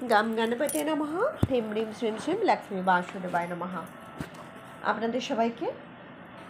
গাম গণপতি নমঃ। হ্রিম হ্রিম শ্রীম শ্রীম লক্ষ্মী বাসুদেবায় নমঃ। আপনাদের সবাইকে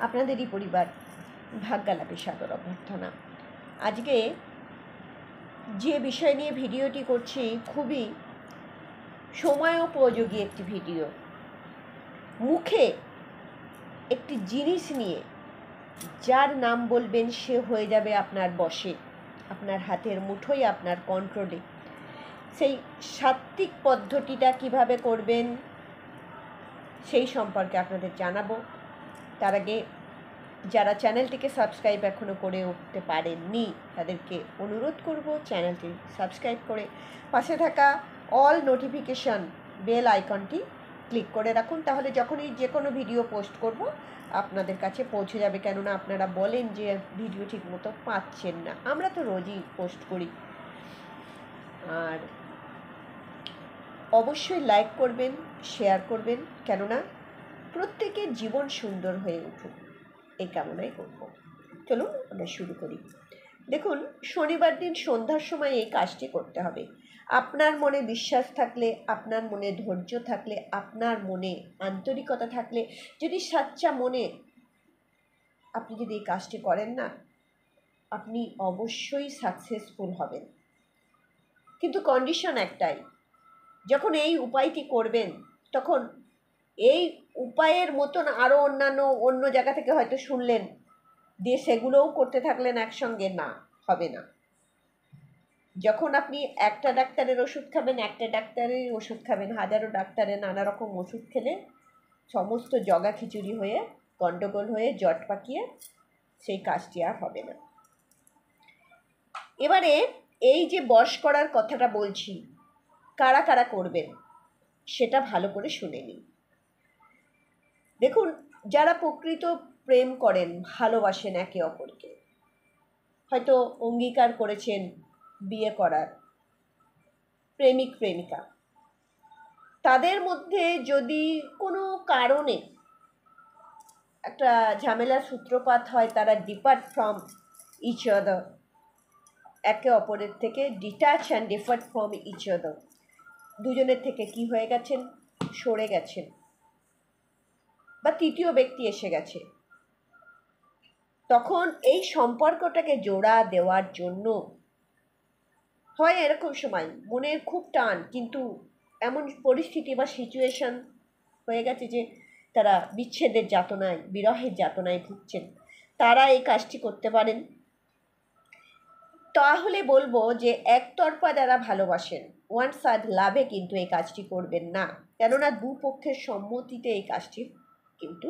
আপনাদেরই পরিবার ভাগ্যালাপে সাদর অভ্যর্থনা। আজকে যে বিষয় নিয়ে ভিডিওটি করছি খুবই সময়োপযোগী একটি ভিডিও। মুখে একটি জিনিস নিয়ে যার নাম বলবেন সে হয়ে যাবে আপনার বশে, আপনার হাতের মুঠোয়, আপনার কন্ট্রোলে। সেই সাত্ত্বিক পদ্ধতিটা কিভাবে করবেন সেই সম্পর্কে আপনাদের জানাবো। তার আগে যারা চ্যানেলটিকে সাবস্ক্রাইব এখনও করে উঠতে পারেননি তাদেরকে অনুরোধ করব চ্যানেলটি সাবস্ক্রাইব করে পাশে থাকা অল নোটিফিকেশান বেল আইকনটি ক্লিক করে রাখুন। তাহলে যখনই যে কোনো ভিডিও পোস্ট করব আপনাদের কাছে পৌঁছে যাবে। কেননা আপনারা বলেন যে ভিডিও ঠিকমতো পাচ্ছেন না, আমরা তো রোজই পোস্ট করি। আর অবশ্যই লাইক করবেন, শেয়ার করবেন, কেননা প্রত্যেকের জীবন সুন্দর হয়ে উঠুক এই কামনাই করব। চলুন আমরা শুরু করি। দেখুন, শনিবার দিন সন্ধ্যার সময় এই কাজটি করতে হবে। আপনার মনে বিশ্বাস থাকলে, আপনার মনে ধৈর্য থাকলে, আপনার মনে আন্তরিকতা থাকলে, যদি সাচ্চা মনে আপনি যদি এই কাজটি করেন না, আপনি অবশ্যই সাকসেসফুল হবেন। কিন্তু কন্ডিশন একটাই, যখন এই উপায়টি করবেন তখন এই উপায়ের মতন আরও অন্য জায়গা থেকে হয়তো শুনলেন, দিয়ে সেগুলোও করতে থাকলেন একসঙ্গে, না, হবে না। যখন আপনি একটা ডাক্তারের ওষুধ খাবেন, একটা ডাক্তারের ওষুধ খাবেন, হাজারো ডাক্তারের নানা রকম ওষুধ খেলে সমস্ত জগা খিচুড়ি হয়ে, গণ্ডগোল হয়ে, জট পাকিয়ে সেই কাজটি আর হবে না। এবারে এই যে বশ করার কথাটা বলছি, কারা কারা করবেন সেটা ভালো করে শুনে নিন। দেখুন, যারা প্রকৃত প্রেম করেন, ভালোবাসেন একে অপরকে, হয়তো অঙ্গীকার করেছেন বিয়ে করার, প্রেমিক প্রেমিকা, তাদের মধ্যে যদি কোনো কারণে একটা ঝামেলার সূত্রপাত হয়, তারা ডিপার্ট ফ্রম ইচ আদার, একে অপরের থেকে detach and different from each other, দুজনের থেকে কি হয়ে গেছেন, সরে গেছেন, বা তৃতীয় ব্যক্তি এসে গেছে, তখন এই সম্পর্কটাকে জোড়া দেওয়ার জন্য হয় এরকম সময় মনের খুব টান, কিন্তু এমন পরিস্থিতি বা সিচুয়েশন হয়ে গেছে যে তারা বিচ্ছেদের যাতনায়, বিরহের যাতনায় ভুগছেন, তারা এই কাজটি করতে পারেন। তাহলে বলবো যে একতরফা যারা ভালোবাসেন, ওয়ান সাইড লাভে কিন্তু এই কাজটি করবেন না, কেননা দুপক্ষের সম্মতিতে এই কাজটি কিন্তু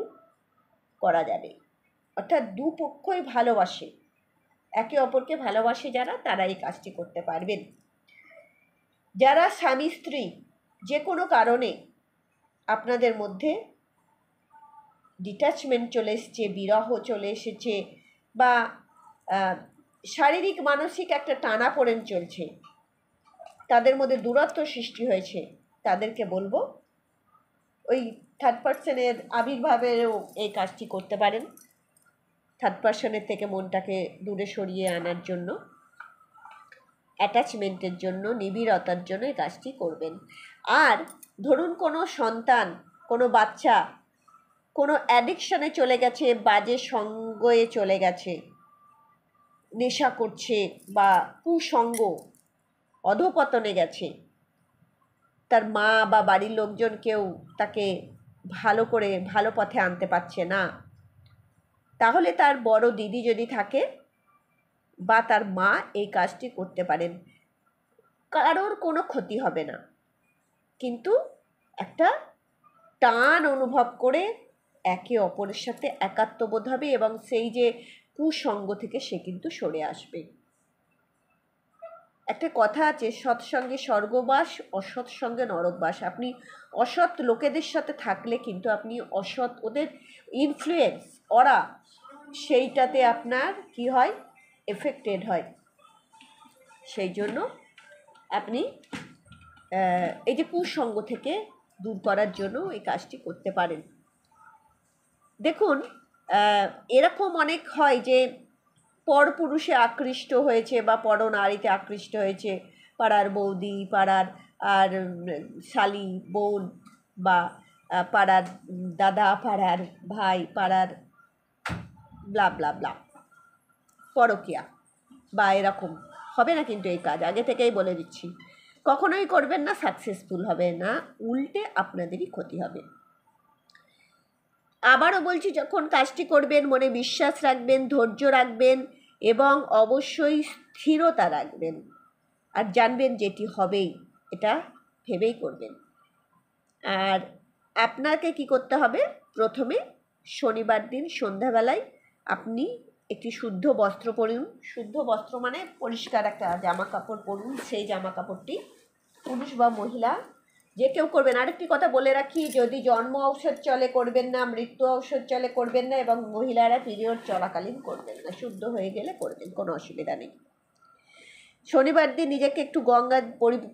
করা যাবে। অর্থাৎ দুপক্ষই ভালোবাসে, একে অপরকে ভালোবাসে যারা, তারা এই কাজটি করতে পারবেন। যারা স্বামী স্ত্রী, যে কোনো কারণে আপনাদের মধ্যে ডিট্যাচমেন্ট চলে এসেছে, বিরহ চলে এসেছে, বা শারীরিক মানসিক একটা টানাপোড়েন চলছে, তাদের মধ্যে দূরত্ব সৃষ্টি হয়েছে, তাদেরকে বলবো ওই থার্ড পার্সনের আবির্ভাবেও এই কাজটি করতে পারেন। থার্ড পার্সনের থেকে মনটাকে দূরে সরিয়ে আনার জন্য, অ্যাটাচমেন্টের জন্য, নিবিড়তার জন্য এই কাজটি করবেন। আর ধরুন কোনো সন্তান, কোনো বাচ্চা কোনো অ্যাডিকশানে চলে গেছে, বাজে সঙ্গে চলে গেছে, নেশা করছে বা কুসঙ্গ, অধঃপতনে গেছে, তার মা বা বাড়ির লোকজন কেউ তাকে ভালো পথে আনতে পারছে না, তাহলে তার বড় দিদি যদি থাকে বা তার মা এই কাজটি করতে পারেন। কারোর কোনো ক্ষতি হবে না, কিন্তু একটা টান অনুভব করে একে অপরের সাথে একাত্মবোধ হবে এবং সেই যে কুসঙ্গ থেকে সে কিন্তু সরে আসবে। একটা কথা আছে, সৎসঙ্গে স্বর্গবাস, অসৎ সঙ্গে নরকবাস। আপনি অসৎ লোকেদের সাথে থাকলে কিন্তু আপনি অসৎ, ওদের ইনফ্লুয়েন্স, ওরা সেইটাতে আপনার কি হয়, এফেক্টেড হয়। সেই জন্য আপনি এই যে কুসঙ্গ থেকে দূর করার জন্য এই কাজটি করতে পারেন। দেখুন, এরকম অনেক হয় যে পরপুরুষে আকৃষ্ট হয়েছে বা পরনারীতে আকৃষ্ট হয়েছে, পাড়ার বৌদি, পাড়ার আর শালি, বোন, বা পাড়ার দাদা, পাড়ার ভাই, পাড়ার ব্লা ব্লা ব্লা, পরকীয়া বা এরকম হবে না। কিন্তু এই কাজ আগে থেকেই বলে দিচ্ছি, কখনোই করবেন না, সাকসেসফুল হবে না, উল্টে আপনাদেরই ক্ষতি হবে। আবারও বলছি, যখন কাজটি করবেন মনে বিশ্বাস রাখবেন, ধৈর্য রাখবেন এবং অবশ্যই স্থিরতা রাখবেন, আর জানবেন যেটি হবেই, এটা ভেবেই করবেন। আর আপনাকে কি করতে হবে, প্রথমে শনিবার দিন সন্ধ্যাবেলায় আপনি একটি শুদ্ধ বস্ত্র পরুন। শুদ্ধ বস্ত্র মানে পরিষ্কার একটা জামা কাপড় পরুন। সেই জামা কাপড়টি পুরুষ বা মহিলা যে কেউ করবেন। আরেকটি কথা বলে রাখি, যদি জন্ম ঔষধ চলে করবেন না, মৃত্যু ঔষধ চলে করবেন না, এবং মহিলারা পিরিয়ড চলাকালীন করবেন না, শুদ্ধ হয়ে গেলে করবেন, কোনো অসুবিধা নেই। শনিবার দিন নিজেকে একটু গঙ্গা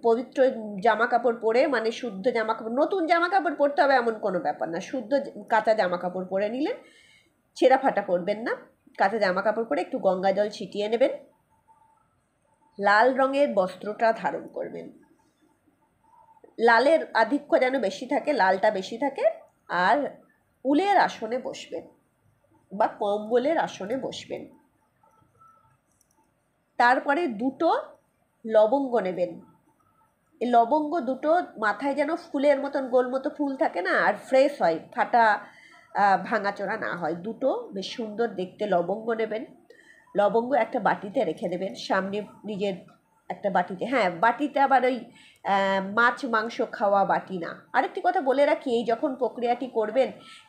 পবিত্র জামা কাপড় পরে, মানে শুদ্ধ জামা কাপড়, নতুন জামা কাপড় পরতে হবে এমন কোনো ব্যাপার না, শুদ্ধ কাঁচা জামা কাপড় পরে নিলেন, ছেঁড়া ফাটা করবেন না, কাঁচা জামা কাপড় পরে একটু গঙ্গা জল ছিটিয়ে নেবেন, লাল রঙের বস্ত্রটা ধারণ করবেন, লালের আধিক্য যেন বেশি থাকে, লালটা বেশি থাকে, আর উলের আসনে বসবেন বা কম্বলের আসনে বসবেন। তারপরে দুটো লবঙ্গ নেবেন। এই লবঙ্গ দুটো মাথায় যেন ফুলের মতন গোল মতো ফুল থাকে না, আর ফ্রেশ হয়, ফাটা ভাঙাচোরা না হয়, দুটো বেশ সুন্দর দেখতে লবঙ্গ নেবেন। লবঙ্গ একটা বাটিতে রেখে দেবেন, সামনে নিজের একটা বাটিতে। হ্যাঁ, বাটিতে আবার ওই মাছ মাংস খাওয়া বাটি না। আরেকটি কথা বলে রাখি, এই যখন প্রক্রিয়াটি করবেন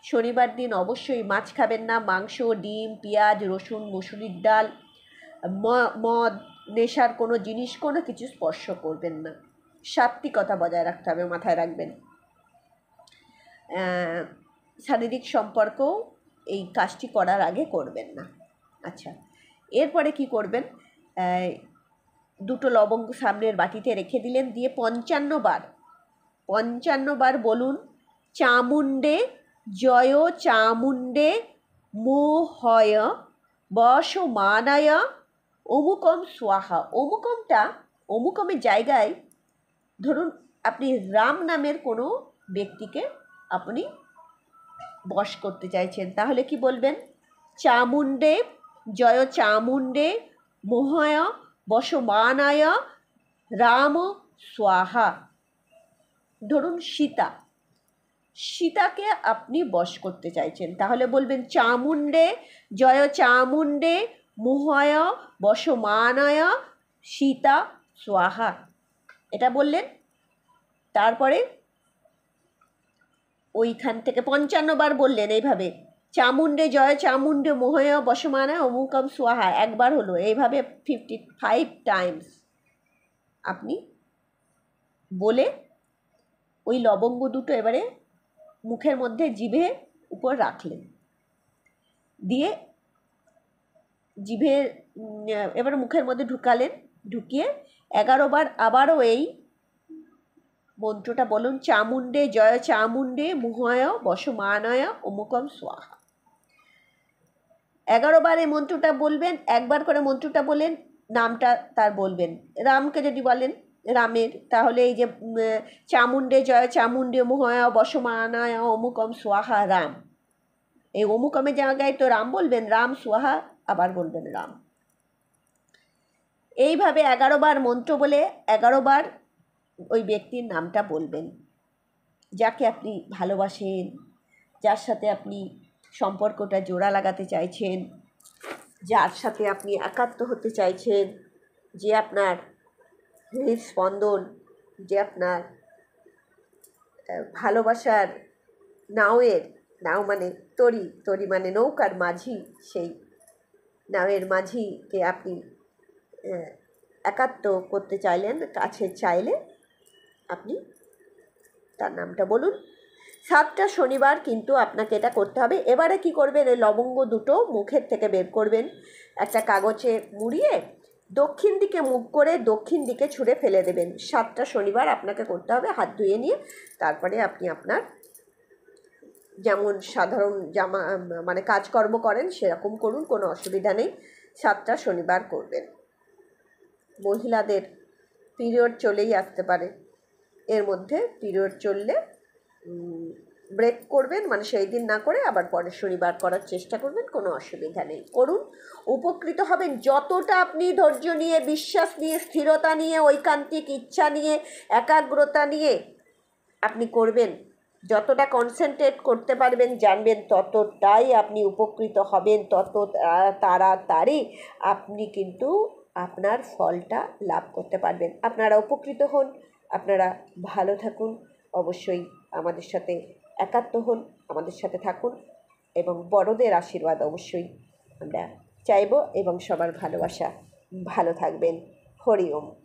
শনিবার দিন অবশ্যই মাছ খাবেন না, মাংস, ডিম, পেঁয়াজ, রসুন, মসুরির ডাল, মদ, নেশার কোনো জিনিস, কোনো কিছু স্পর্শ করবেন না। সাত্বিকতা বজায় রাখতে হবে, মাথায় রাখবেন। শারীরিক সম্পর্কও এই কাজটি করার আগে করবেন না। আচ্ছা, এরপরে কি করবেন, দুটো লবঙ্গ সামনের বাটিতে রেখে দিলেন, দিয়ে 55 বার বলুন, চামুণ্ডে জয় চামুণ্ডে মোহয় বসমানায় অমুকম স্বাহা। অমুকমের জায়গায় ধরুন আপনি রাম নামের কোনো ব্যক্তিকে আপনি বশ করতে চাইছেন, তাহলে কি বলবেন, চামুণ্ডে জয় চামুণ্ডে মোহয় বসমানায় রাম স্বাহা। ধরুন সীতাকে আপনি বশ করতে চাইছেন, তাহলে বলবেন চামুণ্ডে জয় চামুণ্ডে মোহয় বসমানায় সীতা স্বাহা। এটা বললেন। তারপরে ওইখান থেকে 55 বার বললেন এইভাবে, চামুণ্ডে জয় চামুণ্ডে মোহয় বসমানায় অমুকম স্বাহা, একবার হলো, এইভাবে 55 টাইমস আপনি বলে ওই লবঙ্গ দুটো এবারে মুখের মধ্যে জিভে উপর রাখলেন, দিয়ে জিভে এবার মুখের মধ্যে ঢুকালেন, ঢুকিয়ে 11 বার আবারও এই মন্ত্রটা বলুন, চামুণ্ডে জয় চামুণ্ডে মোহয় বসমানায় অমুকম স্বাহা। 11 বার এই মন্ত্রটা বলবেন, একবার করে মন্ত্রটা বলেন, নামটা তার বলবেন। রামকে যদি বলেন রামের, তাহলে এই যে চামুণ্ডে জয় চামুণ্ডে মোহয় বসমানায় অমুকম স্বাহা রাম, এই অমুকমের জায়গায় তো রাম বলবেন, রাম স্বাহা আবার বলবেন রাম। এইভাবে 11 বার মন্ত্র বলে 11 বার ওই ব্যক্তির নামটা বলবেন, যাকে আপনি ভালোবাসেন, যার সাথে আপনি সম্পর্কটা জোড়া লাগাতে চাইছেন, যার সাথে আপনি একাত্ম হতে চাইছেন, যে আপনার হৃদস্পন্দন, যে আপনার ভালোবাসার নাও মানে তরি মানে নৌকার মাঝি, সেই নাওয়ের মাঝিকে আপনি একাত্ম করতে চাইলেন, কাছে চাইলে আপনি তার নামটা বলুন। 7টা শনিবার কিন্তু আপনাকে এটা করতে হবে। এবারে কি করবেন, এই লবঙ্গ দুটো মুখের থেকে বের করবেন, একটা কাগজে মুড়িয়ে দক্ষিণ দিকে মুখ করে দক্ষিণ দিকে ছুঁড়ে ফেলে দেবেন। 7টা শনিবার আপনাকে করতে হবে, হাত ধুয়ে নিয়ে। তারপরে আপনি আপনার যেমন সাধারণ মানে কাজকর্ম করেন সেরকম করুন, কোনো অসুবিধা নেই। 7টা শনিবার করবেন। মহিলাদের পিরিয়ড চলেই আসতে পারে। এর মধ্যে পিরিয়ড চললে ব্রেক করবেন, মানে সেই দিন না করে আবার পরের শনিবার করার চেষ্টা করবেন, কোনো অসুবিধা নেই, করুন, উপকৃত হবেন। যতটা আপনি ধৈর্য নিয়ে, বিশ্বাস নিয়ে, স্থিরতা নিয়ে, ঐকান্তিক ইচ্ছা নিয়ে, একাগ্রতা নিয়ে আপনি করবেন, যতটা কনসেন্ট্রেট করতে পারবেন, জানবেন, ততটাই আপনি উপকৃত হবেন, তত তাড়াতাড়ি আপনি কিন্তু আপনার ফলটা লাভ করতে পারবেন। আপনারা উপকৃত হন, আপনারা ভালো থাকুন, অবশ্যই আমাদের সাথে একাত্ম হন, আমাদের সাথে থাকুন, এবং বড়দের আশীর্বাদ অবশ্যই আমরা চাইব, এবং সবার ভালোবাসা। ভালো থাকবেন। হরি ওম।